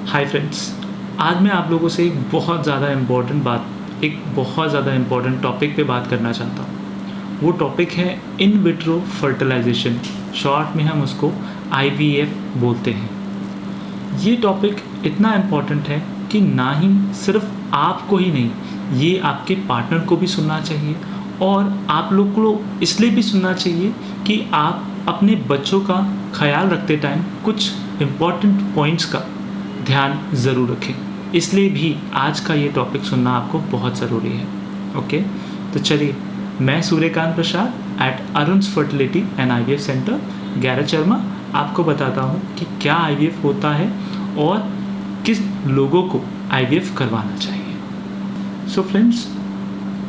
Hi friends, आज मैं आप लोगों से एक बहुत ज़्यादा इम्पॉर्टेंट टॉपिक पे बात करना चाहता हूँ। वो टॉपिक है इन विट्रो फर्टिलाइजेशन, शॉर्ट में हम उसको IVF बोलते हैं। ये टॉपिक इतना इम्पॉर्टेंट है कि ना ही सिर्फ आपको ही नहीं, ये आपके पार्टनर को भी सुनना चाहिए और आप लोग को इसलिए भी सुनना चाहिए कि आप अपने बच्चों का ख्याल रखते टाइम कुछ इम्पॉर्टेंट पॉइंट्स का ध्यान ज़रूर रखें। इसलिए भी आज का ये टॉपिक सुनना आपको बहुत ज़रूरी है। ओके, तो चलिए, मैं Suryakant Prasad at Arun's fertility and IVF centre गैरचरमा आपको बताता हूँ कि क्या IVF होता है और किस लोगों को IVF करवाना चाहिए। सो फ्रेंड्स,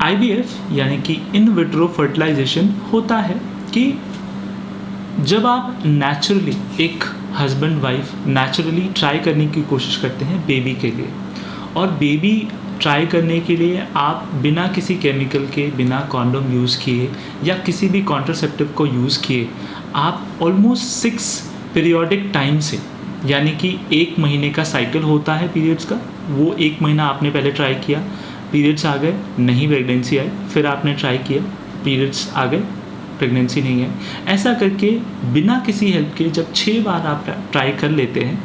IVF यानी कि इन विट्रो फर्टिलाइजेशन होता है कि जब आप नेचुरली एक हस्बैंड वाइफ नेचुरली ट्राई करने की कोशिश करते हैं बेबी के लिए, और बेबी ट्राई करने के लिए आप बिना किसी केमिकल के, बिना कॉन्डोम यूज़ किए या किसी भी कॉन्ट्रासेप्टिव को यूज़ किए आप ऑलमोस्ट 6 पीरियोडिक टाइम से, यानी कि 1 महीने का साइकिल होता है पीरियड्स का, वो 1 महीना आपने पहले ट्राई किया, पीरियड्स आ गए, नहीं प्रेगनेंसी आई, फिर आपने ट्राई किया, पीरियड्स आ गए, प्रेगनेंसी नहीं है। ऐसा करके बिना किसी हेल्प के जब 6 बार आप ट्राई कर लेते हैं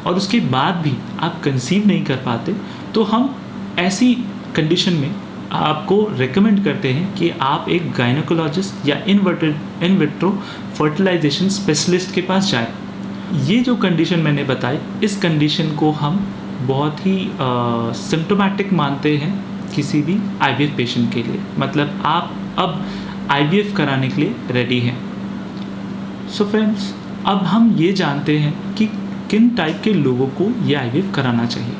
और उसके बाद भी आप कंसीव नहीं कर पाते, तो हम ऐसी कंडीशन में आपको रेकमेंड करते हैं कि आप एक गायनेकोलॉजिस्ट या इन विट्रो फर्टिलाइजेशन स्पेशलिस्ट के पास जाएं। ये जो कंडीशन मैंने बताई, इस कंडीशन को हम बहुत ही सिम्टोमेटिक मानते हैं किसी भी IVF पेशेंट के लिए। मतलब आप अब IVF कराने के लिए रेडी हैं। सो फ्रेंड्स, अब हम ये जानते हैं कि किन टाइप के लोगों को ये IVF कराना चाहिए।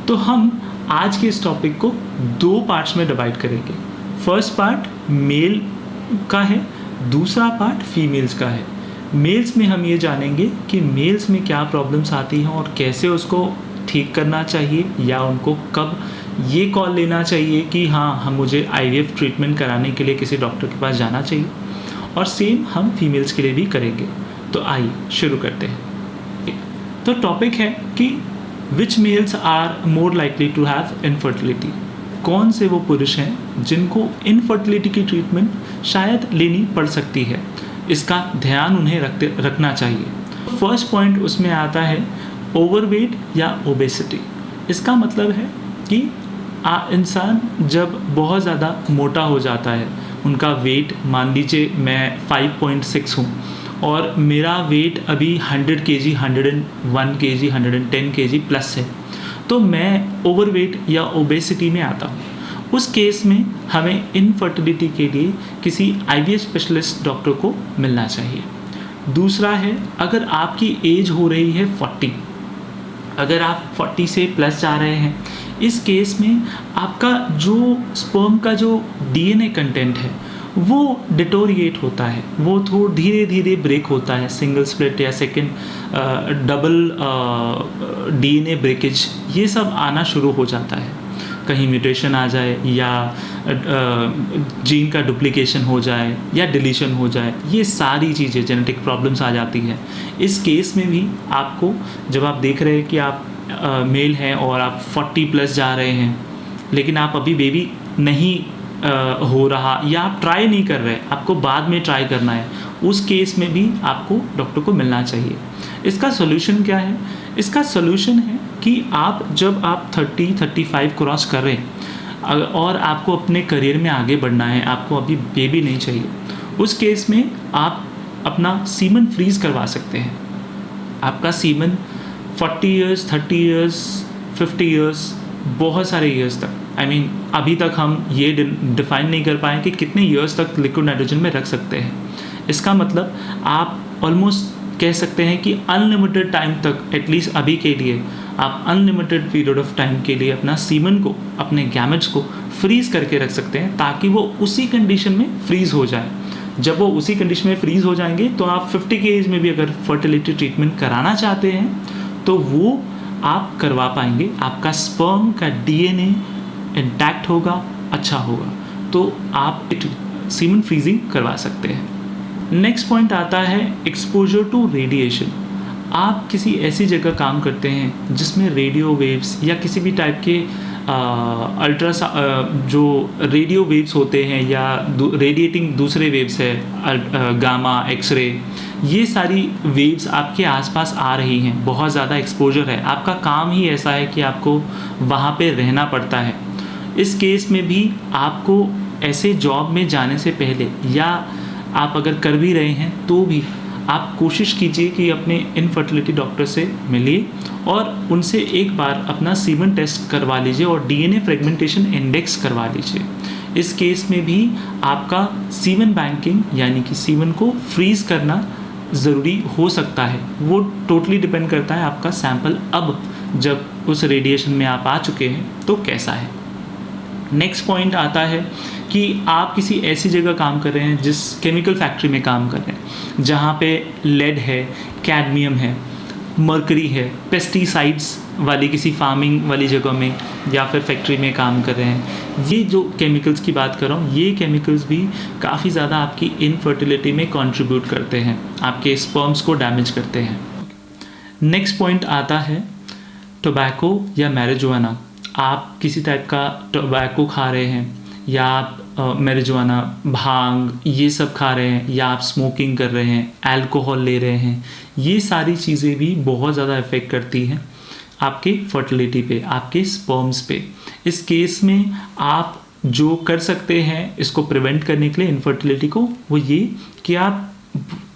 तो हम आज के इस टॉपिक को 2 पार्ट्स में डिवाइड करेंगे। फर्स्ट पार्ट मेल का है, दूसरा पार्ट फीमेल्स का है। मेल्स में हम ये जानेंगे कि मेल्स में क्या प्रॉब्लम्स आती हैं और कैसे उसको ठीक करना चाहिए, या उनको कब ये कॉल लेना चाहिए कि हाँ मुझे IVF ट्रीटमेंट कराने के लिए किसी डॉक्टर के पास जाना चाहिए, और सेम हम फीमेल्स के लिए भी करेंगे। तो आइए शुरू करते हैं। तो टॉपिक है कि which males are more likely to have infertility. कौन से वो पुरुष हैं जिनको इनफर्टिलिटी की ट्रीटमेंट शायद लेनी पड़ सकती है, इसका ध्यान उन्हें रखना चाहिए। फर्स्ट पॉइंट उसमें आता है ओवरवेट या ओबेसिटी। इसका मतलब है कि इंसान जब बहुत ज़्यादा मोटा हो जाता है, उनका वेट, मान लीजिए मैं 5.6 हूँ और मेरा वेट अभी 100 kg, 101 kg, 110 kg प्लस है, तो मैं ओवरवेट या ओबेसिटी में आता हूँ। उस केस में हमें इनफर्टिलिटी के लिए किसी IVF स्पेशलिस्ट डॉक्टर को मिलना चाहिए। दूसरा है, अगर आपकी एज हो रही है 40, अगर आप 40 से प्लस जा रहे हैं, इस केस में आपका जो स्पर्म का जो DNA कंटेंट है वो डिटोरिएट होता है, वो थोड़ा धीरे धीरे ब्रेक होता है। सिंगल स्प्लिट या सेकेंड डबल DNA ब्रेकेज, ये सब आना शुरू हो जाता है। कहीं म्यूटेशन आ जाए या जीन का डुप्लीकेशन हो जाए या डिलीशन हो जाए, ये सारी चीज़ें जेनेटिक प्रॉब्लम्स आ जाती हैं। इस केस में भी आपको, जब आप देख रहे हैं कि आप मेल हैं और आप 40 प्लस जा रहे हैं, लेकिन आप अभी बेबी नहीं हो रहा या आप ट्राई नहीं कर रहे, आपको बाद में ट्राई करना है, उस केस में भी आपको डॉक्टर को मिलना चाहिए। इसका सोल्यूशन क्या है? इसका सोल्यूशन है कि जब आप 30-35 क्रॉस कर रहे हैं और आपको अपने करियर में आगे बढ़ना है, आपको अभी बेबी नहीं चाहिए, उस केस में आप अपना सीमन फ्रीज़ करवा सकते हैं। आपका सीमन 40 ईयर्स, 30 ईयर्स, 50 ईयर्स, बहुत सारे ईयर्स तक, अभी तक हम ये डिफ़ाइन नहीं कर पाए कि कितने ईयर्स तक लिक्विड नाइट्रोजन में रख सकते हैं। इसका मतलब आप ऑलमोस्ट कह सकते हैं कि अनलिमिटेड टाइम तक, एटलीस्ट अभी के लिए आप अनलिमिटेड पीरियड ऑफ टाइम के लिए अपना सीमन को, अपने गैमेट्स को फ्रीज़ करके रख सकते हैं, ताकि वो उसी कंडीशन में फ्रीज़ हो जाए। जब वो उसी कंडीशन में फ्रीज़ हो जाएंगे तो आप 50 की एज में भी अगर फर्टिलिटी ट्रीटमेंट कराना चाहते हैं तो वो आप करवा पाएंगे। आपका स्पर्म का DNA इंटैक्ट होगा, अच्छा होगा, तो आप सीमन फ्रीजिंग करवा सकते हैं। नेक्स्ट पॉइंट आता है एक्सपोजर टू रेडिएशन। आप किसी ऐसी जगह काम करते हैं जिसमें रेडियो वेव्स या किसी भी टाइप के जो रेडियो वेव्स होते हैं या रेडिएटिंग दूसरे वेव्स है, गामा, एक्सरे, ये सारी वेव्स आपके आसपास आ रही हैं, बहुत ज़्यादा एक्सपोजर है, आपका काम ही ऐसा है कि आपको वहाँ पे रहना पड़ता है। इस केस में भी आपको ऐसे जॉब में जाने से पहले या आप अगर कर भी रहे हैं तो भी आप कोशिश कीजिए कि अपने इनफर्टिलिटी डॉक्टर से मिलिए और उनसे एक बार अपना सीमन टेस्ट करवा लीजिए और डीएनए फ्रेगमेंटेशन इंडेक्स करवा लीजिए। इस केस में भी आपका सीमन बैंकिंग यानी कि सीमन को फ्रीज करना ज़रूरी हो सकता है। वो टोटली डिपेंड करता है आपका सैंपल अब जब उस रेडिएशन में आप आ चुके हैं तो कैसा है। नेक्स्ट पॉइंट आता है कि आप किसी ऐसी जगह काम कर रहे हैं जिस केमिकल फैक्ट्री में काम कर रहे हैं जहाँ पे लेड है, कैडमियम है, मर्करी है, पेस्टिसाइड्स वाली किसी फार्मिंग वाली जगह में या फिर फैक्ट्री में काम कर रहे हैं। ये जो केमिकल्स की बात कर रहा हूँ, ये केमिकल्स भी काफ़ी ज़्यादा आपकी इनफर्टिलिटी में कंट्रीब्यूट करते हैं, आपके स्पर्म्स को डैमेज करते हैं। नेक्स्ट पॉइंट आता है टोबैको या मैरिजुआना। आप किसी टाइप का टोबैको खा रहे हैं या आप मैरिजुआना, भांग ये सब खा रहे हैं या आप स्मोकिंग कर रहे हैं, अल्कोहल ले रहे हैं, ये सारी चीज़ें भी बहुत ज़्यादा इफ़ेक्ट करती हैं आपके फर्टिलिटी पे, आपके स्पर्म्स पे। इस केस में आप जो कर सकते हैं इसको प्रिवेंट करने के लिए इनफर्टिलिटी को, वो ये कि आप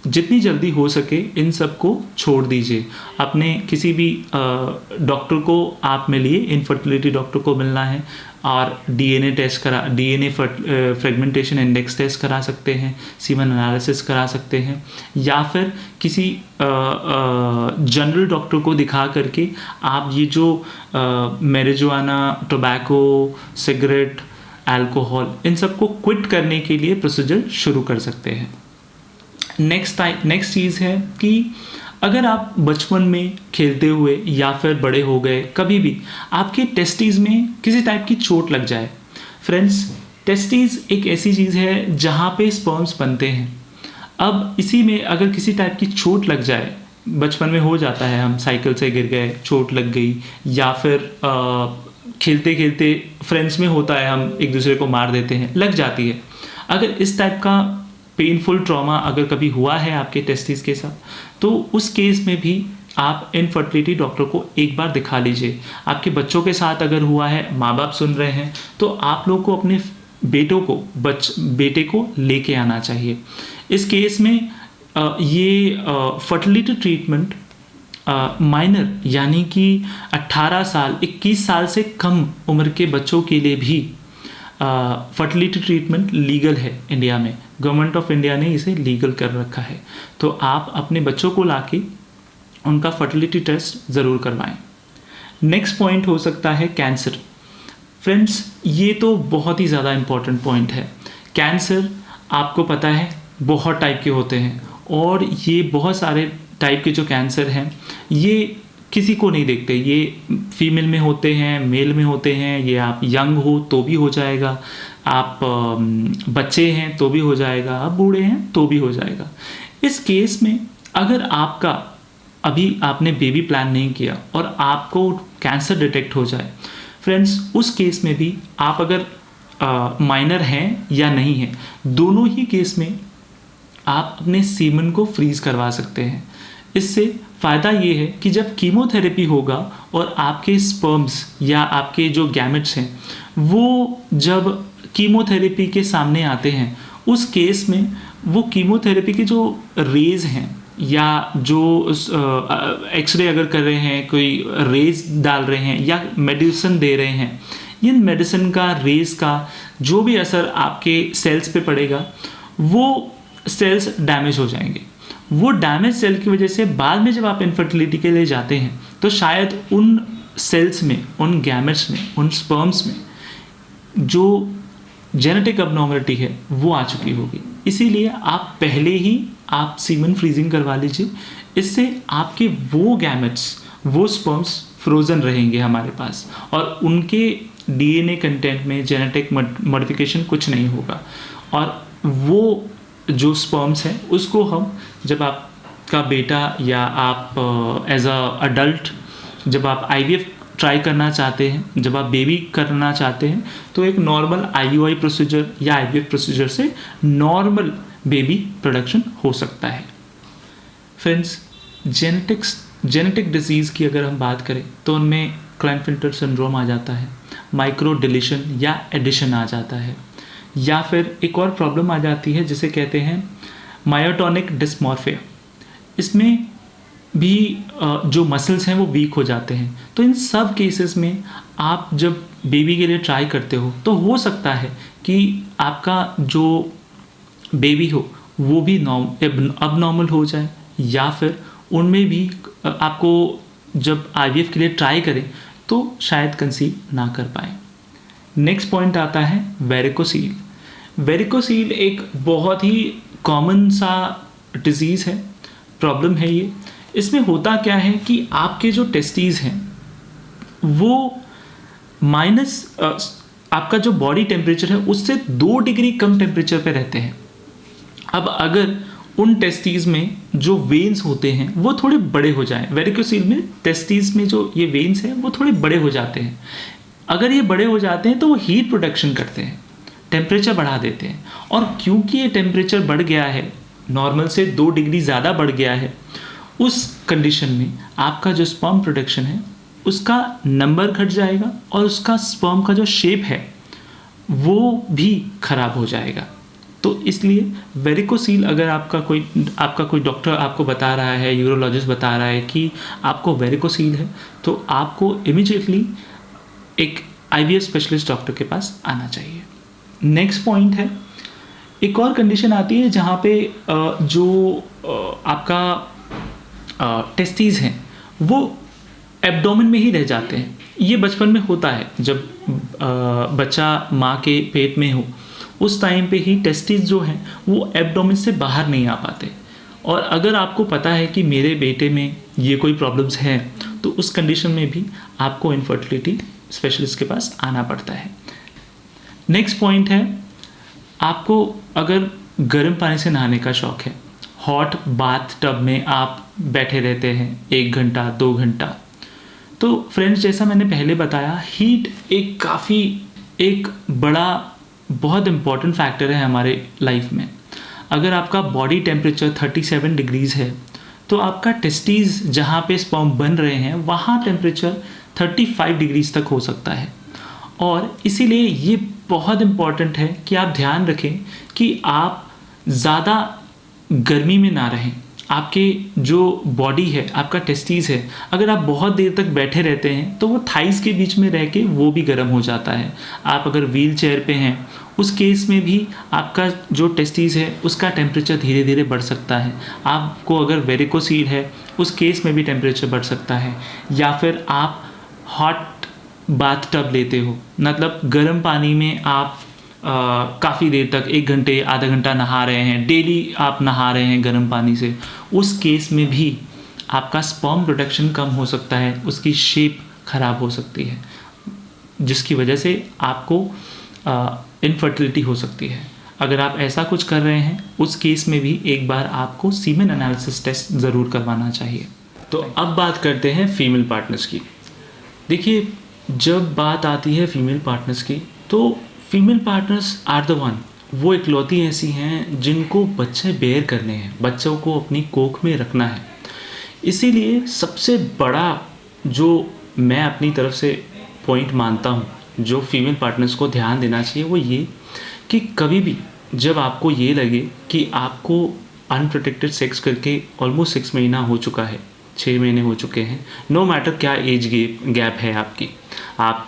जितनी जल्दी हो सके इन सब को छोड़ दीजिए। अपने किसी भी डॉक्टर को आप मिलिए, इनफर्टिलिटी डॉक्टर को मिलना है और डीएनए टेस्ट करा, डीएनए फ्रेगमेंटेशन इंडेक्स टेस्ट करा सकते हैं, सीमन एनालिसिस करा सकते हैं या फिर किसी जनरल डॉक्टर को दिखा करके आप ये जो मैरिजुआना, टोबैको, सिगरेट, अल्कोहल इन सब को क्विट करने के लिए प्रोसीजर शुरू कर सकते हैं। नेक्स्ट चीज़ है कि अगर आप बचपन में खेलते हुए या फिर बड़े हो गए कभी भी आपके टेस्टीज़ में किसी टाइप की चोट लग जाए। फ्रेंड्स, टेस्टीज़ एक ऐसी चीज़ है जहाँ पे स्पर्म्स बनते हैं। अब इसी में अगर किसी टाइप की चोट लग जाए, बचपन में हो जाता है, हम साइकिल से गिर गए, चोट लग गई, या फिर खेलते खेलते फ्रेंड्स में होता है हम एक दूसरे को मार देते हैं, लग जाती है। अगर इस टाइप का पेनफुल ट्रॉमा अगर कभी हुआ है आपके टेस्टिस के साथ, तो उस केस में भी आप इनफर्टिलिटी डॉक्टर को एक बार दिखा लीजिए। आपके बच्चों के साथ अगर हुआ है, माँ बाप सुन रहे हैं, तो आप लोग को अपने बेटे को लेके आना चाहिए। इस केस में ये फर्टिलिटी ट्रीटमेंट माइनर यानी कि 18 साल 21 साल से कम उम्र के बच्चों के लिए भी फर्टिलिटी ट्रीटमेंट लीगल है इंडिया में। गवर्नमेंट ऑफ इंडिया ने इसे लीगल कर रखा है, तो आप अपने बच्चों को लाके उनका फर्टिलिटी टेस्ट ज़रूर करवाएं। नेक्स्ट पॉइंट हो सकता है कैंसर। फ्रेंड्स, ये तो बहुत ही ज़्यादा इम्पॉर्टेंट पॉइंट है। कैंसर आपको पता है बहुत टाइप के होते हैं और ये बहुत सारे टाइप के जो कैंसर हैं ये किसी को नहीं देखते। ये फीमेल में होते हैं, मेल में होते हैं, ये आप यंग हो तो भी हो जाएगा, आप बच्चे हैं तो भी हो जाएगा, आप बूढ़े हैं तो भी हो जाएगा। इस केस में अगर आपका अभी आपने बेबी प्लान नहीं किया और आपको कैंसर डिटेक्ट हो जाए, फ्रेंड्स, उस केस में भी आप अगर माइनर हैं या नहीं हैं, दोनों ही केस में आप अपने सीमन को फ्रीज करवा सकते हैं। इससे फ़ायदा ये है कि जब कीमोथेरेपी होगा और आपके स्पर्म्स या आपके जो गैमेट्स हैं वो जब कीमोथेरेपी के सामने आते हैं, उस केस में वो कीमोथेरेपी के जो रेज हैं या जो एक्सरे अगर कर रहे हैं, कोई रेज डाल रहे हैं या मेडिसिन दे रहे हैं, इन मेडिसिन का, रेज का जो भी असर आपके सेल्स पे पड़ेगा, वो सेल्स डैमेज हो जाएंगे। वो डैमेज सेल की वजह से बाद में जब आप इनफर्टिलिटी के लिए जाते हैं तो शायद उन सेल्स में, उन गैमेट्स में, उन स्पर्म्स में जो जेनेटिक अबनॉर्मलिटी है वो आ चुकी होगी। इसीलिए आप पहले ही आप सीमन फ्रीजिंग करवा लीजिए। इससे आपके वो गैमेट्स, वो स्पर्म्स फ्रोज़न रहेंगे हमारे पास और उनके डीएनए कंटेंट में जेनेटिक मॉडिफिकेशन कुछ नहीं होगा और वो जो स्पर्म्स हैं उसको हम जब आप का बेटा या आप एज अ अडल्ट जब आप IVF ट्राई करना चाहते हैं, जब आप बेबी करना चाहते हैं, तो एक नॉर्मल IUI प्रोसीजर या IVF प्रोसीजर से नॉर्मल बेबी प्रोडक्शन हो सकता है। फ्रेंड्स, जेनेटिक डिजीज़ की अगर हम बात करें तो उनमें क्लाइनफिल्टर सिंड्रोम आ जाता है, माइक्रो डिलीशन या एडिशन आ जाता है, या फिर एक और प्रॉब्लम आ जाती है जिसे कहते हैं मायोटोनिक डिस्मॉर्फिया। इसमें भी जो मसल्स हैं वो वीक हो जाते हैं। तो इन सब केसेस में आप जब बेबी के लिए ट्राई करते हो तो हो सकता है कि आपका जो बेबी हो वो भी अब नॉर्मल हो जाए, या फिर उनमें भी आपको जब IVF के लिए ट्राई करें तो शायद कंसीव ना कर पाए। नेक्स्ट पॉइंट आता है वेरिकोसील। वेरिकोसील एक बहुत ही कॉमन सा डिजीज़ है, प्रॉब्लम है ये। इसमें होता क्या है कि आपके जो टेस्टीज़ हैं वो माइनस आपका जो बॉडी टेम्परेचर है उससे 2 डिग्री कम टेम्परेचर पे रहते हैं। अब अगर उन टेस्टीज़ में जो वेन्स होते हैं वो थोड़े बड़े हो जाएं, वेरिकोसील में टेस्टीज़ में जो ये वेन्स हैं वो थोड़े बड़े हो जाते हैं। अगर ये बड़े हो जाते हैं तो वो हीट प्रोडक्शन करते हैं, टेम्परेचर बढ़ा देते हैं, और क्योंकि ये टेम्परेचर बढ़ गया है, नॉर्मल से 2 डिग्री ज़्यादा बढ़ गया है, उस कंडीशन में आपका जो स्पर्म प्रोडक्शन है उसका नंबर घट जाएगा और उसका स्पर्म का जो शेप है वो भी ख़राब हो जाएगा। तो इसलिए वेरिकोसील अगर आपका कोई डॉक्टर आपको बता रहा है, यूरोलॉजिस्ट बता रहा है कि आपको वेरिकोसील है, तो आपको इमीडिएटली एक IVF स्पेशलिस्ट डॉक्टर के पास आना चाहिए। नेक्स्ट पॉइंट है, एक और कंडीशन आती है जहाँ पे जो आपका टेस्टीज़ हैं वो एब्डोमेन में ही रह जाते हैं। ये बचपन में होता है, जब बच्चा माँ के पेट में हो उस टाइम पे ही टेस्टीज जो हैं वो एब्डोमेन से बाहर नहीं आ पाते। और अगर आपको पता है कि मेरे बेटे में ये कोई प्रॉब्लम्स हैं तो उस कंडीशन में भी आपको इनफर्टिलिटी स्पेशलिस्ट के पास आना पड़ता है। नेक्स्ट पॉइंट है, आपको अगर गर्म पानी से नहाने का शौक़ है, हॉट बाथ टब में आप बैठे रहते हैं 1 घंटा 2 घंटा, तो फ्रेंड्स जैसा मैंने पहले बताया, हीट एक बड़ा बहुत इम्पॉर्टेंट फैक्टर है हमारे लाइफ में। अगर आपका बॉडी टेम्परेचर 37 डिग्रीज़ है तो आपका टेस्टीज़ जहाँ पे स्पर्म बन रहे हैं वहाँ टेम्परेचर 35 डिग्रीज़ तक हो सकता है। और इसीलिए ये बहुत इम्पॉर्टेंट है कि आप ध्यान रखें कि आप ज़्यादा गर्मी में ना रहें। आपके जो बॉडी है, आपका टेस्टीज़ है, अगर आप बहुत देर तक बैठे रहते हैं तो वो थाइस के बीच में रह के वो भी गर्म हो जाता है। आप अगर व्हील चेयर पे हैं उस केस में भी आपका जो टेस्टीज़ है उसका टेम्परेचर धीरे धीरे बढ़ सकता है। आपको अगर वेरिकोसील है उस केस में भी टेम्परेचर बढ़ सकता है। या फिर आप हॉट बाथ टब लेते हो, मतलब गर्म पानी में आप काफ़ी देर तक 1 घंटे आधा घंटा नहा रहे हैं, डेली आप नहा रहे हैं गर्म पानी से, उस केस में भी आपका स्पर्म प्रोडक्शन कम हो सकता है, उसकी शेप ख़राब हो सकती है, जिसकी वजह से आपको इनफर्टिलिटी हो सकती है। अगर आप ऐसा कुछ कर रहे हैं उस केस में भी एक बार आपको सीमेन एनालिसिस टेस्ट ज़रूर करवाना चाहिए। तो अब बात करते हैं फीमेल पार्टनर्स की। देखिए, जब बात आती है फीमेल पार्टनर्स की तो female partners are the one, वो इकलौती ऐसी हैं जिनको बच्चे बेयर करने हैं, बच्चों को अपनी कोख में रखना है। इसीलिए सबसे बड़ा जो मैं अपनी तरफ से पॉइंट मानता हूँ जो फीमेल पार्टनर्स को ध्यान देना चाहिए वो ये कि कभी भी जब आपको ये लगे कि आपको अनप्रोटेक्टेड सेक्स करके ऑलमोस्ट 6 महीना हो चुका है, 6 महीने हो चुके हैं, नो मैटर क्या एज गैप है आपकी, आप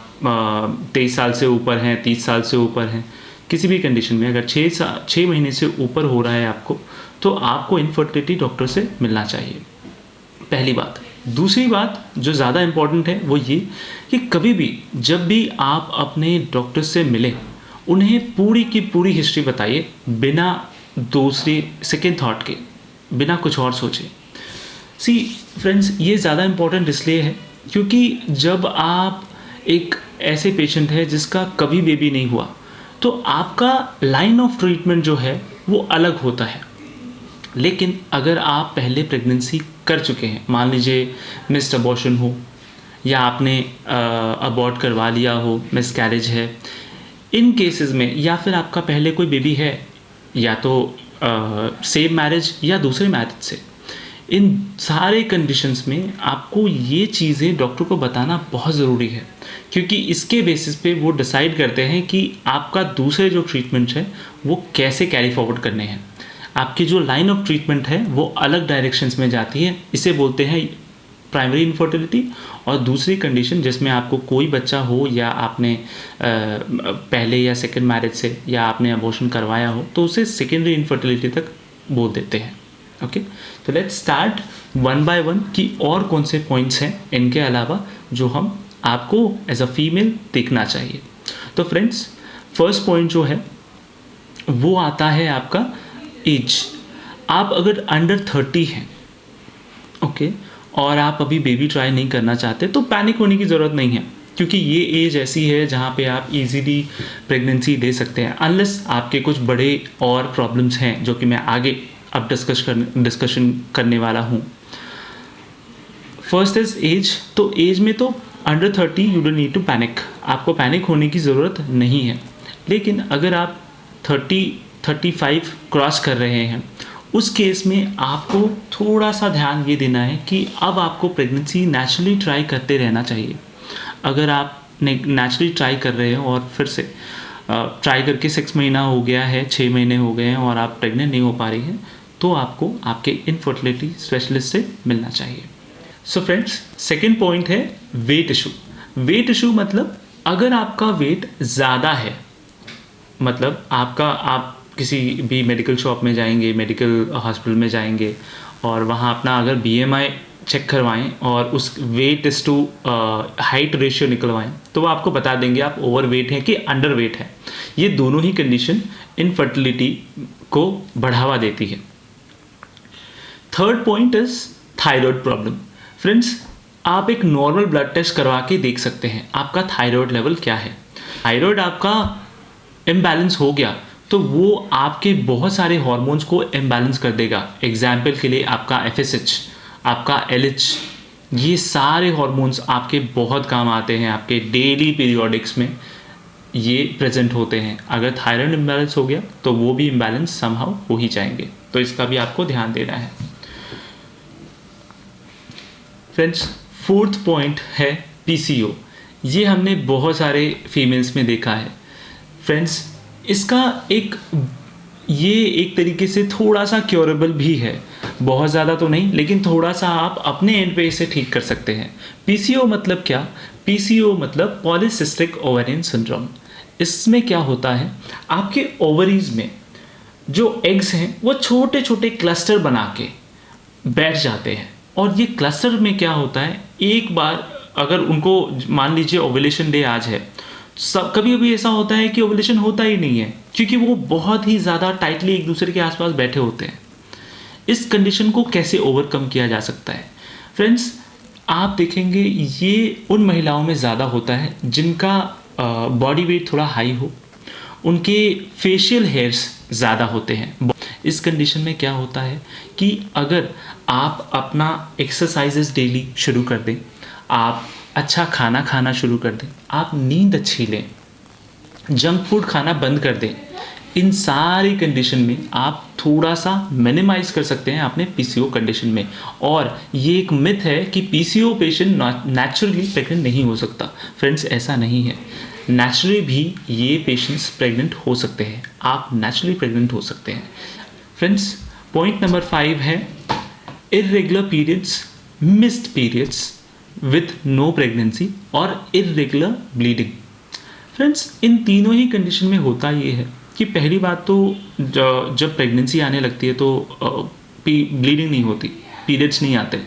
23 साल से ऊपर हैं, 30 साल से ऊपर हैं, किसी भी कंडीशन में अगर 6 महीने से ऊपर हो रहा है आपको, तो आपको इनफर्टिलिटी डॉक्टर से मिलना चाहिए, पहली बात। दूसरी बात जो ज़्यादा इम्पॉर्टेंट है वो ये कि कभी भी जब भी आप अपने डॉक्टर से मिलें उन्हें पूरी की पूरी हिस्ट्री बताइए, बिना दूसरे सेकेंड थॉट के, बिना कुछ और सोचे। सी फ्रेंड्स, ये ज़्यादा इम्पॉर्टेंट इसलिए है क्योंकि जब आप एक ऐसे पेशेंट है जिसका कभी बेबी नहीं हुआ तो आपका लाइन ऑफ ट्रीटमेंट जो है वो अलग होता है। लेकिन अगर आप पहले प्रेगनेंसी कर चुके हैं, मान लीजिए मिस्ड अबॉर्शन हो या आपने अबॉर्ट करवा लिया हो, मिसकैरेज है, इन केसेस में, या फिर आपका पहले कोई बेबी है या तो सेम मैरिज या दूसरे मैरिज से, इन सारे कंडीशंस में आपको ये चीज़ें डॉक्टर को बताना बहुत ज़रूरी है, क्योंकि इसके बेसिस पे वो डिसाइड करते हैं कि आपका दूसरे जो ट्रीटमेंट है वो कैसे कैरी फॉरवर्ड करने हैं। आपकी जो लाइन ऑफ ट्रीटमेंट है वो अलग डायरेक्शंस में जाती है, इसे बोलते हैं प्राइमरी इनफर्टिलिटी। और दूसरी कंडीशन जिसमें आपको कोई बच्चा हो या आपने पहले या सेकंड मैरिज से या आपने अबॉर्शन करवाया हो तो उसे सेकेंडरी इनफर्टिलिटी तक बोल देते हैं। ओके, तो let's start one by one कि और कौन से पॉइंट्स हैं इनके अलावा जो हम आपको एज अ फीमेल देखना चाहिए। तो फ्रेंड्स, फर्स्ट पॉइंट जो है वो आता है आपका एज। आप अगर अंडर 30 हैं, ओके, और आप अभी बेबी ट्राई नहीं करना चाहते तो पैनिक होने की ज़रूरत नहीं है, क्योंकि ये एज ऐसी है जहाँ पे आप इजीली प्रेगनेंसी दे सकते हैं, अनलेस आपके कुछ बड़े और प्रॉब्लम्स हैं जो कि मैं आगे अब डिस्कशन करने वाला हूँ। First is age. तो एज में तो under 30 you don't need to panic, आपको पैनिक होने की ज़रूरत नहीं है। लेकिन अगर आप 30-35 क्रॉस कर रहे हैं, उस केस में आपको थोड़ा सा ध्यान ये देना है कि अब आपको प्रेगनेंसी नेचुरली ट्राई करते रहना चाहिए। अगर आप नेचुरली ट्राई कर रहे हैं और फिर से ट्राई करके 6 महीना हो गया है, 6 महीने हो गए हैं और आप प्रेग्नेंट नहीं हो पा रही हैं, तो आपको आपके इनफर्टिलिटी स्पेशलिस्ट से मिलना चाहिए। सो फ्रेंड्स, सेकेंड पॉइंट है वेट इशू। वेट इशू मतलब अगर आपका वेट ज़्यादा है, मतलब आप किसी भी मेडिकल शॉप में जाएंगे, मेडिकल हॉस्पिटल में जाएंगे और वहाँ अपना अगर BMI चेक करवाएं और उस वेट इस टू हाइट रेशियो निकलवाएं, तो वो आपको बता देंगे आप ओवर वेट हैं कि अंडर वेट है। ये दोनों ही कंडीशन इनफर्टिलिटी को बढ़ावा देती है। Third point is thyroid problem. Friends, आप एक नॉर्मल ब्लड टेस्ट करवा के देख सकते हैं आपका थायराइड लेवल क्या है। थायराइड आपका इम्बैलेंस हो गया तो वो आपके बहुत सारे हार्मोन्स को इम्बैलेंस कर देगा। एग्जाम्पल के लिए आपका FSH, आपका LH, ये सारे हार्मोन्स आपके बहुत काम आते हैं, आपके डेली पीरियोडिक्स में ये प्रेजेंट होते हैं। अगर थायराइड इम्बैलेंस हो गया तो वो भी इम्बैलेंस समहाउ हो ही जाएंगे, तो इसका भी आपको ध्यान देना है। फ्रेंड्स, फोर्थ पॉइंट है PCO। ये हमने बहुत सारे फीमेल्स में देखा है। फ्रेंड्स, इसका ये एक तरीके से थोड़ा सा क्योरेबल भी है, बहुत ज़्यादा तो नहीं, लेकिन थोड़ा सा आप अपने एंड पे इसे ठीक कर सकते हैं। PCO मतलब क्या? PCO मतलब पॉलीसिस्टिक ओवेरियन सिंड्रोम। इसमें क्या होता है, आपके ओवरीज में जो एग्स हैं वो छोटे छोटे क्लस्टर बना के बैठ जाते हैं, और ये क्लस्टर में क्या होता है, एक बार अगर उनको मान लीजिए ओव्यूलेशन डे आज है, कभी कभी ऐसा होता है कि ओव्यूलेशन होता ही नहीं है, क्योंकि वो बहुत ही ज़्यादा टाइटली एक दूसरे के आसपास बैठे होते हैं। इस कंडीशन को कैसे ओवरकम किया जा सकता है? फ्रेंड्स, आप देखेंगे ये उन महिलाओं में ज़्यादा होता है जिनका बॉडी वेट थोड़ा हाई हो, उनके फेशियल हेयर्स ज़्यादा होते हैं। इस कंडीशन में क्या होता है कि अगर आप अपना एक्सरसाइजेस डेली शुरू कर दें, आप अच्छा खाना खाना शुरू कर दें, आप नींद अच्छी लें, जंक फूड खाना बंद कर दें, इन सारी कंडीशन में आप थोड़ा सा मिनिमाइज कर सकते हैं अपने PCO कंडीशन में। और ये एक मिथ है कि PCO पेशेंट नेचुरली प्रेग्नेंट नहीं हो सकता। फ्रेंड्स, ऐसा नहीं है, नेचुरली भी ये पेशेंट्स प्रेग्नेंट हो सकते हैं, आप नेचुरली प्रेग्नेंट हो सकते हैं। फ्रेंड्स, पॉइंट नंबर 5 है irregular periods, missed periods with no pregnancy और इर्रेगुलर ब्लीडिंग। फ्रेंड्स, इन तीनों ही कंडीशन में होता ये है कि पहली बात तो जब प्रेगनेंसी आने लगती है तो ब्लीडिंग नहीं होती, पीरियड्स नहीं आते।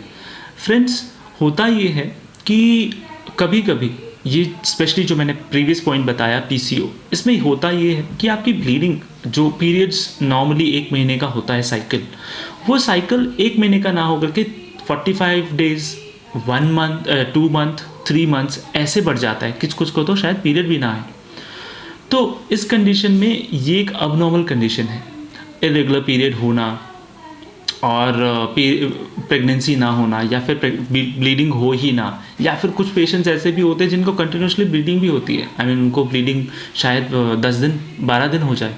फ्रेंड्स, होता ये है कि कभी कभी ये स्पेशली जो मैंने प्रीवियस पॉइंट बताया PCO, इसमें होता ये है कि आपकी ब्लीडिंग, जो पीरियड्स नॉर्मली 1 महीने का होता है साइकिल, वो साइकिल 1 महीने का ना होकर के 45 डेज, 1 मंथ, 2 मंथ, 3 मंथ्स ऐसे बढ़ जाता है। कुछ को तो शायद पीरियड भी ना आए। तो इस कंडीशन में ये एक अबनॉर्मल कंडीशन है, इरेगुलर पीरियड होना, और प्रेगनेंसी ना होना, या फिर ब्लीडिंग हो ही ना, या फिर कुछ पेशेंट्स ऐसे भी होते हैं जिनको कंटिन्यूसली ब्लीडिंग भी होती है। आई मीन उनको ब्लीडिंग शायद 10 दिन 12 दिन हो जाए,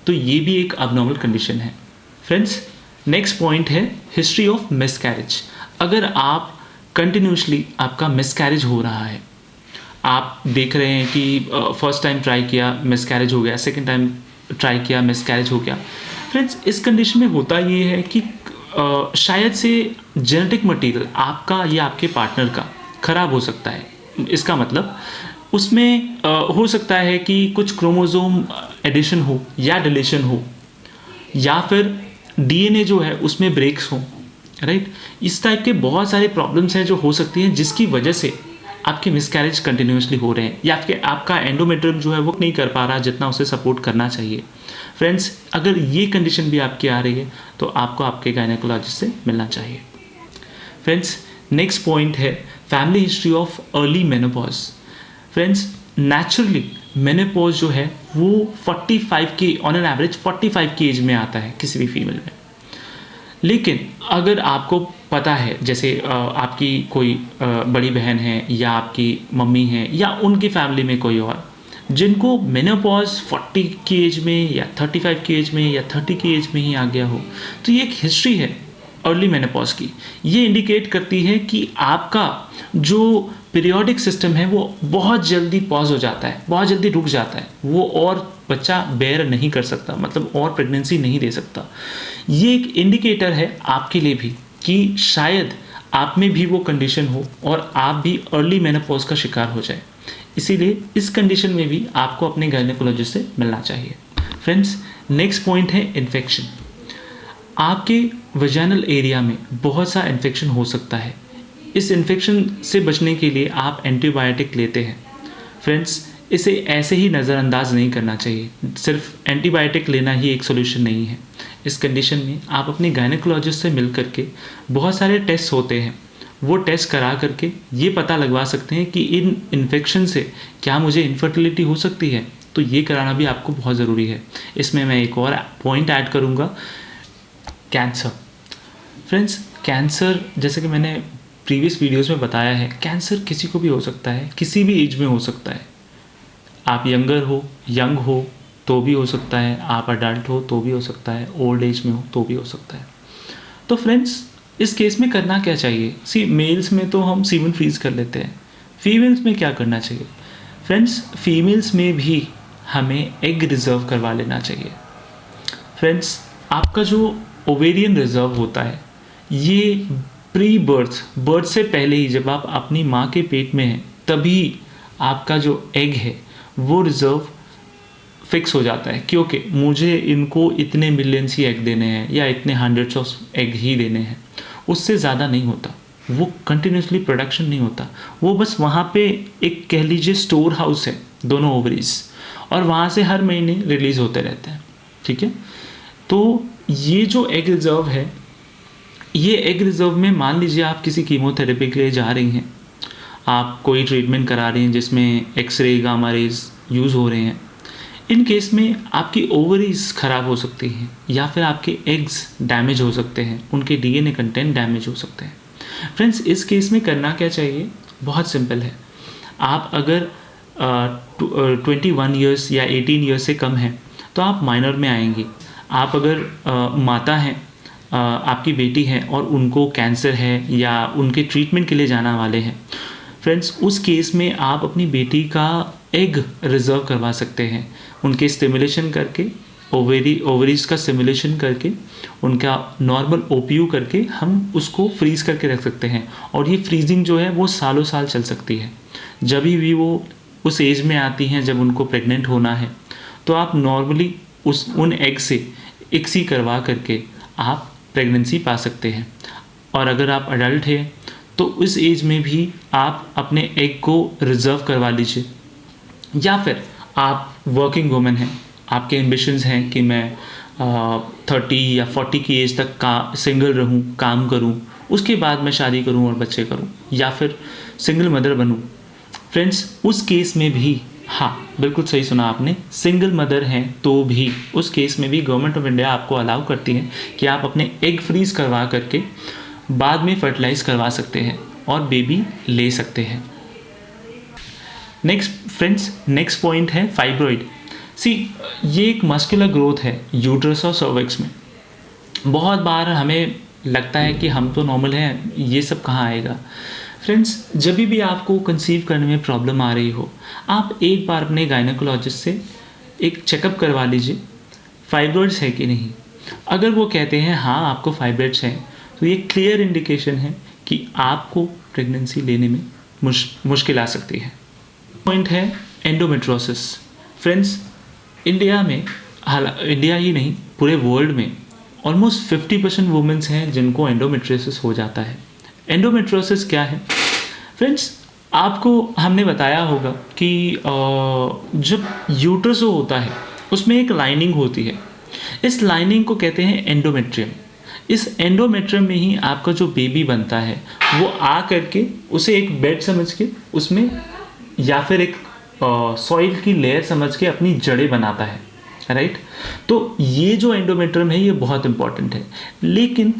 तो ये भी एक अबनॉर्मल कंडीशन है। फ्रेंड्स, नेक्स्ट पॉइंट है हिस्ट्री ऑफ मिसकैरेज। अगर आप कंटिन्यूसली आपका मिसकैरेज हो रहा है, आप देख रहे हैं कि फर्स्ट टाइम ट्राई किया मिसकैरेज हो गया, सेकेंड टाइम ट्राई किया मिसकैरेज हो गया। फ्रेंड्स, इस कंडीशन में होता ये है कि शायद से जेनेटिक मटेरियल आपका या आपके पार्टनर का ख़राब हो सकता है। इसका मतलब उसमें हो सकता है कि कुछ क्रोमोसोम एडिशन हो या डिलीशन हो, या फिर डीएनए जो है उसमें ब्रेक्स हो, राइट। इस टाइप के बहुत सारे प्रॉब्लम्स हैं जो हो सकती हैं, जिसकी वजह से आपके मिसकैरेज कंटिन्यूसली हो रहे हैं, या फिर आपका एंडोमेट्रियम जो है वो नहीं कर पा रहा जितना उसे सपोर्ट करना चाहिए। फ्रेंड्स, अगर ये कंडीशन भी आपकी आ रही है तो आपको आपके गायनेकोलॉजिस्ट से मिलना चाहिए। फ्रेंड्स, नेक्स्ट पॉइंट है family history of early menopause. Friends, naturally menopause जो है वो 45 की ऑन एन एवरेज 45 की एज में आता है किसी भी फीमेल में। लेकिन अगर आपको पता है, जैसे आपकी कोई बड़ी बहन है या आपकी मम्मी है या उनकी फैमिली में कोई और जिनको मेनोपॉज 40 की एज में या 35 की एज में या 30 की एज में ही आ गया हो, तो ये एक हिस्ट्री है अर्ली मेनोपॉज की। ये इंडिकेट करती है कि आपका जो पीरियोडिक सिस्टम है वो बहुत जल्दी पॉज हो जाता है, बहुत जल्दी रुक जाता है, वो और बच्चा बेयर नहीं कर सकता, मतलब और प्रेगनेंसी नहीं दे सकता। ये एक इंडिकेटर है आपके लिए भी कि शायद आप में भी वो कंडीशन हो और आप भी अर्ली मेनोपॉज का शिकार हो जाए। इसीलिए इस कंडीशन में भी आपको अपने गायनेकोलॉजिस्ट से मिलना चाहिए। फ्रेंड्स, नेक्स्ट पॉइंट है इन्फेक्शन। आपके वजाइनल एरिया में बहुत सा इन्फेक्शन हो सकता है। इस इन्फेक्शन से बचने के लिए आप एंटीबायोटिक लेते हैं। फ्रेंड्स, इसे ऐसे ही नज़रअंदाज नहीं करना चाहिए। सिर्फ एंटीबायोटिक लेना ही एक सोल्यूशन नहीं है। इस कंडीशन में आप अपने गायनेकोलॉजिस्ट से मिल करके बहुत सारे टेस्ट होते हैं, वो टेस्ट करा करके ये पता लगवा सकते हैं कि इन इन्फेक्शन से क्या मुझे इनफर्टिलिटी हो सकती है। तो ये कराना भी आपको बहुत ज़रूरी है। इसमें मैं एक और पॉइंट ऐड करूँगा, कैंसर। फ्रेंड्स, कैंसर जैसे कि मैंने प्रीवियस वीडियोस में बताया है, कैंसर किसी को भी हो सकता है, किसी भी एज में हो सकता है। आप यंग हो तो भी हो सकता है, आप अडल्ट हो तो भी हो सकता है, ओल्ड एज में हो तो भी हो सकता है। तो फ्रेंड्स, इस केस में करना क्या चाहिए? मेल्स में तो हम सीमन फ्रीज कर लेते हैं, फीमेल्स में क्या करना चाहिए? फ्रेंड्स, फीमेल्स में भी हमें एग रिज़र्व करवा लेना चाहिए। फ्रेंड्स, आपका जो ओवेरियन रिज़र्व होता है, ये प्री बर्थ से पहले ही जब आप अपनी माँ के पेट में हैं तभी आपका जो एग है वो रिज़र्व फिक्स हो जाता है, क्योंकि मुझे इनको इतने मिलियंस ही एग देने हैं या इतने हंड्रेड्स ऑफ एग ही देने हैं, उससे ज़्यादा नहीं होता। वो कंटिन्यूसली प्रोडक्शन नहीं होता, वो बस वहाँ पे एक कह लीजिए स्टोर हाउस है दोनों ओवरीज, और वहाँ से हर महीने रिलीज़ होते रहते हैं। ठीक है, तो ये जो एग रिज़र्व है, ये एग रिज़र्व में मान लीजिए आप किसी कीमोथेरेपी के लिए जा रही हैं, आप कोई ट्रीटमेंट करा रही हैं जिसमें एक्सरे गामा रेज यूज़ हो रहे हैं, इन केस में आपकी ओवरीज ख़राब हो सकती हैं या फिर आपके एग्स डैमेज हो सकते हैं, उनके डीएनए कंटेंट डैमेज हो सकते हैं। फ्रेंड्स, इस केस में करना क्या चाहिए? बहुत सिंपल है। आप अगर 21 ईयर्स या 18 ईयर्स से कम हैं तो आप माइनर में आएंगी। आप अगर माता हैं, आपकी बेटी है और उनको कैंसर है या उनके ट्रीटमेंट के लिए जाना वाले हैं, फ्रेंड्स, उस केस में आप अपनी बेटी का एग रिज़र्व करवा सकते हैं। उनके स्टिमुलेशन करके, ओवरीज का स्टिमुलेशन करके, उनका नॉर्मल ओपीयू करके हम उसको फ्रीज करके रख सकते हैं। और ये फ्रीजिंग जो है वो सालों साल चल सकती है। जब भी वो उस एज में आती हैं जब उनको प्रेग्नेंट होना है, तो आप नॉर्मली उन एग से इक्सी करवा करके आप प्रेगनेंसी पा सकते हैं। और अगर आप अडल्ट हैं तो उस एज में भी आप अपने एग को रिज़र्व करवा लीजिए। या फिर आप वर्किंग वुमेन हैं, आपके एम्बिशंस हैं कि मैं 30 या 40 की एज तक सिंगल रहूं, काम करूं, उसके बाद मैं शादी करूं और बच्चे करूं, या फिर सिंगल मदर बनूं। फ्रेंड्स, उस केस में भी हाँ, बिल्कुल सही सुना आपने। सिंगल मदर हैं तो भी उस केस में भी गवर्नमेंट ऑफ इंडिया आपको अलाउ करती है कि आप अपने एग फ्रीज करवा करके बाद में फर्टिलाइज करवा सकते हैं और बेबी ले सकते हैं। नेक्स्ट पॉइंट है फाइब्रॉइड। ये एक मस्कुलर ग्रोथ है यूट्रस और सर्विक्स में। बहुत बार हमें लगता है कि हम तो नॉर्मल हैं, ये सब कहाँ आएगा। फ्रेंड्स, जब भी आपको कंसीव करने में प्रॉब्लम आ रही हो, आप एक बार अपने गायनेकोलॉजिस्ट से एक चेकअप करवा लीजिए, फाइब्रॉइड्स है कि नहीं। अगर वो कहते हैं हाँ आपको फाइब्रॉइड्स हैं, तो ये क्लियर इंडिकेशन है कि आपको प्रेगनेंसी लेने में मुश्किल आ सकती है। पॉइंट है एंडोमेट्रोसिस। फ्रेंड्स, इंडिया ही नहीं पूरे वर्ल्ड में ऑलमोस्ट 50% वुमेन्स हैं जिनको एंडोमेट्रोसिस हो जाता है। एंडोमेट्रोसिस क्या है फ्रेंड्स? आपको हमने बताया होगा कि जब यूट्रस होता है उसमें एक लाइनिंग होती है। इस लाइनिंग को कहते हैं एंडोमेट्रियम। इस एंडोमेट्रियम में ही आपका जो बेबी बनता है वो आ करके उसे एक बेड समझ के उसमें या फिर एक सॉइल की लेयर समझ के अपनी जड़ें बनाता है, राइट। तो ये जो एंडोमेट्रियम है ये बहुत इंपॉर्टेंट है, लेकिन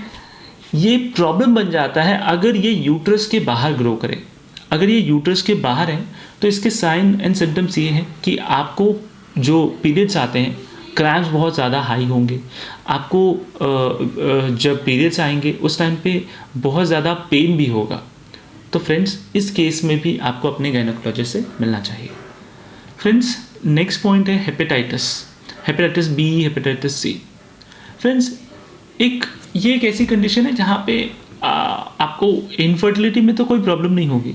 ये प्रॉब्लम बन जाता है अगर ये यूट्रस के बाहर ग्रो करे। अगर ये यूट्रस के बाहर है तो इसके साइन एंड सिम्टम्स ये हैं कि आपको जो पीरियड्स आते हैं क्रैम्प्स बहुत ज़्यादा हाई होंगे। आपको जब पीरियड्स आएंगे उस टाइम पे बहुत ज़्यादा पेन भी होगा। तो फ्रेंड्स, इस केस में भी आपको अपने गायनेकोलॉजिस्ट से मिलना चाहिए। फ्रेंड्स, नेक्स्ट पॉइंट है hepatitis B, hepatitis C. Friends, ये एक ऐसी कंडीशन है जहाँ पे आपको इनफर्टिलिटी में तो कोई प्रॉब्लम नहीं होगी।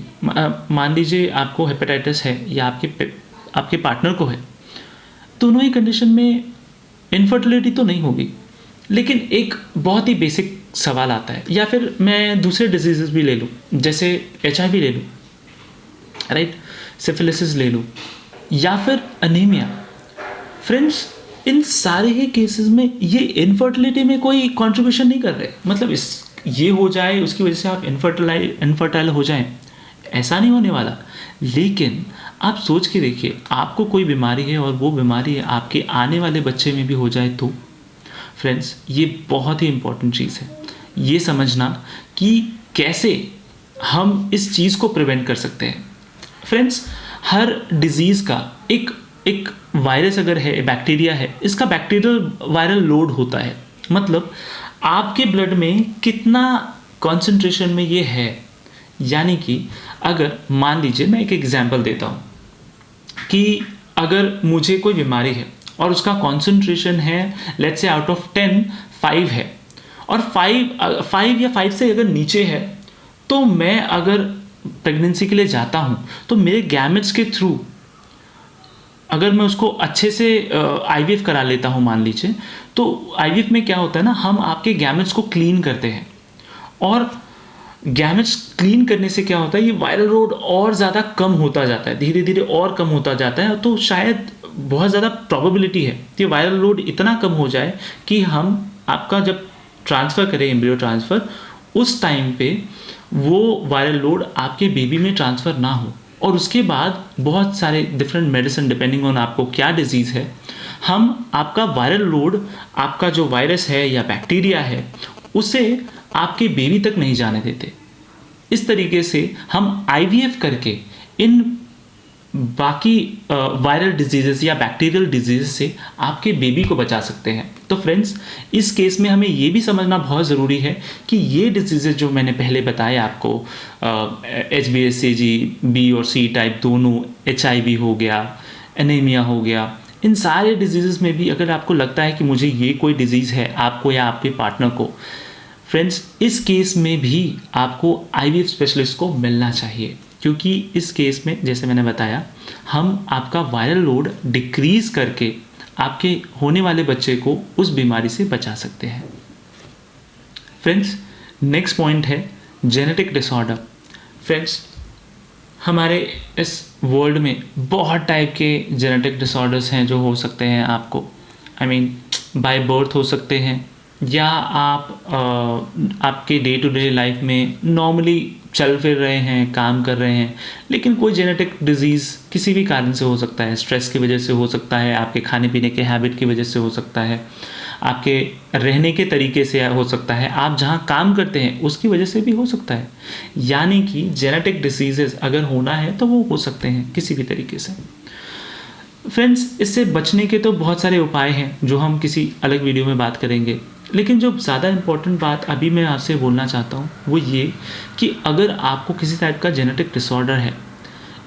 मान लीजिए आपको हेपेटाइटिस है या आपके पार्टनर को है, दोनों ही कंडीशन में इनफर्टिलिटी तो नहीं होगी, लेकिन एक बहुत ही बेसिक सवाल आता है। या फिर मैं दूसरे डिजीज़ भी ले लूँ, जैसे HIV ले लूँ, राइट, सिफिलिसिस ले लूँ, या फिर अनीमिया। फ्रेंड्स, इन सारे ही केसेस में ये इनफर्टिलिटी में कोई कंट्रीब्यूशन नहीं कर रहे। मतलब ये हो जाए उसकी वजह से आप इनफर्टाइल हो जाएं, ऐसा नहीं होने वाला। लेकिन आप सोच के देखिए, आपको कोई बीमारी है और वो बीमारी आपके आने वाले बच्चे में भी हो जाए तो फ्रेंड्स, ये बहुत ही इम्पोर्टेंट चीज़ है ये समझना कि कैसे हम इस चीज़ को प्रिवेंट कर सकते हैं। फ्रेंड्स, हर डिजीज़ का एक वायरस अगर है, बैक्टीरिया है, इसका बैक्टीरियल वायरल लोड होता है। मतलब आपके ब्लड में कितना कॉन्सेंट्रेशन में ये है। यानी कि अगर मान लीजिए, मैं एक एग्जांपल देता हूँ कि अगर मुझे कोई बीमारी है और उसका कॉन्सेंट्रेशन है लेट्स से आउट ऑफ 10 5 है, और 5 या 5 से अगर नीचे है, तो मैं अगर प्रेगनेंसी के लिए जाता हूँ तो मेरे गैमेट्स के थ्रू अगर मैं उसको अच्छे से IVF करा लेता हूँ मान लीजिए, तो IVF में क्या होता है ना, हम आपके गैमेट्स को क्लीन करते हैं, और गैमेट्स क्लीन करने से क्या होता है, ये वायरल लोड और ज़्यादा कम होता जाता है, धीरे धीरे और कम होता जाता है। तो शायद बहुत ज़्यादा प्रोबेबिलिटी है कि वायरल लोड इतना कम हो जाए कि हम आपका जब ट्रांसफ़र करें, एम्ब्रियो ट्रांसफ़र, उस टाइम पे वो वायरल लोड आपके बेबी में ट्रांसफ़र ना हो। और उसके बाद बहुत सारे डिफरेंट मेडिसिन, डिपेंडिंग ऑन आपको क्या डिजीज़ है, हम आपका वायरल लोड, आपका जो वायरस है या बैक्टीरिया है, उसे आपके बेबी तक नहीं जाने देते। इस तरीके से हम IVF करके इन बाकी वायरल डिजीज़ या बैक्टीरियल डिजीज़ से आपके बेबी को बचा सकते हैं। तो फ्रेंड्स, इस केस में हमें ये भी समझना बहुत ज़रूरी है कि ये डिजीज़ जो मैंने पहले बताए आपको, HBsAg B और C टाइप दोनों, HIV हो गया, एनीमिया हो गया, इन सारे डिजीज़ में भी अगर आपको लगता है कि मुझे ये कोई डिजीज़ है, आपको या आपके पार्टनर को, फ्रेंड्स, इस केस में भी आपको IVF स्पेशलिस्ट को मिलना चाहिए, क्योंकि इस केस में जैसे मैंने बताया, हम आपका वायरल लोड डिक्रीज़ करके आपके होने वाले बच्चे को उस बीमारी से बचा सकते हैं। फ्रेंड्स, नेक्स्ट पॉइंट है जेनेटिक डिसऑर्डर। फ्रेंड्स, हमारे इस वर्ल्ड में बहुत टाइप के जेनेटिक डिसऑर्डर्स हैं जो हो सकते हैं आपको। बाय बर्थ हो सकते हैं, या आपके डे टू डे लाइफ में नॉर्मली चल फिर रहे हैं, काम कर रहे हैं, लेकिन कोई जेनेटिक डिजीज़ किसी भी कारण से हो सकता है, स्ट्रेस की वजह से हो सकता है, आपके खाने पीने के हैबिट की वजह से हो सकता है, आपके रहने के तरीके से हो सकता है, आप जहाँ काम करते हैं उसकी वजह से भी हो सकता है। यानी कि जेनेटिक डिसीजेस अगर होना है तो वो हो सकते हैं किसी भी तरीके से। फ्रेंड्स, इससे बचने के तो बहुत सारे उपाय हैं जो हम किसी अलग वीडियो में बात करेंगे, लेकिन जो ज़्यादा इम्पोर्टेंट बात अभी मैं आपसे बोलना चाहता हूँ वो ये कि अगर आपको किसी टाइप का जेनेटिक डिसऑर्डर है,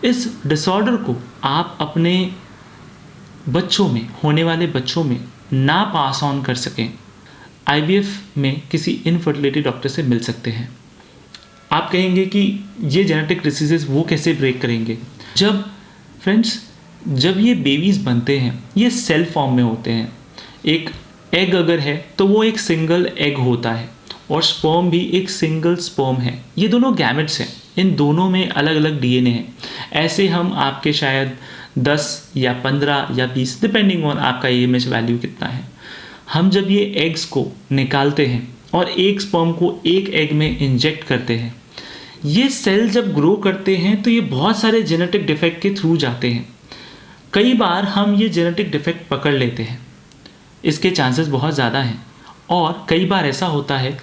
इस डिसऑर्डर को आप अपने बच्चों में, होने वाले बच्चों में ना पास ऑन कर सकें, आईवीएफ में किसी इनफर्टिलिटी डॉक्टर से मिल सकते हैं। आप कहेंगे कि ये जेनेटिक डिसीजेस वो कैसे ब्रेक करेंगे? जब ये बेबीज़ बनते हैं ये सेल फॉर्म में होते हैं। एक एग अगर है तो वो एक सिंगल एग होता है और स्पर्म भी एक सिंगल स्पर्म है। ये दोनों गैमेट्स हैं, इन दोनों में अलग अलग डीएनए है। ऐसे हम आपके शायद 10 या 15 या 20 डिपेंडिंग ऑन आपका एएमएच वैल्यू कितना है, हम जब ये एग्स को निकालते हैं और एक स्पर्म को एक एग में इंजेक्ट करते हैं, ये सेल जब ग्रो करते हैं तो ये बहुत सारे जेनेटिक डिफेक्ट के थ्रू जाते हैं। कई बार हम ये जेनेटिक डिफेक्ट पकड़ लेते हैं, इसके चांसेस बहुत ज़्यादा हैं, और कई बार ऐसा होता है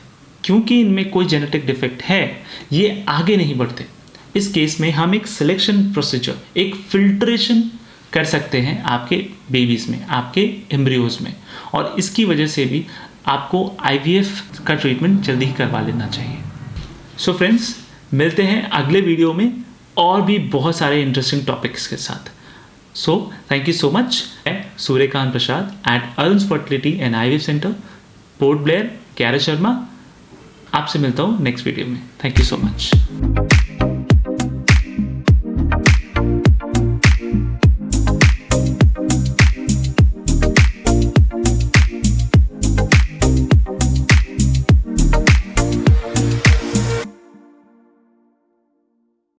क्योंकि इनमें कोई जेनेटिक डिफेक्ट है ये आगे नहीं बढ़ते। इस केस में हम एक सिलेक्शन प्रोसीजर, एक फिल्ट्रेशन कर सकते हैं आपके बेबीज़ में, आपके एम्ब्रियोज में, और इसकी वजह से भी आपको आईवीएफ का ट्रीटमेंट जल्दी ही करवा लेना चाहिए। सो फ्रेंड्स, मिलते हैं अगले वीडियो में और भी बहुत सारे इंटरेस्टिंग टॉपिक्स के साथ। So, thank you so much. Suryakant Prasad at Arun's Fertility and IVF Center, Port Blair, KR Sharma. आपसे मिलता हूँ नेक्स्ट वीडियो में। Thank you so much.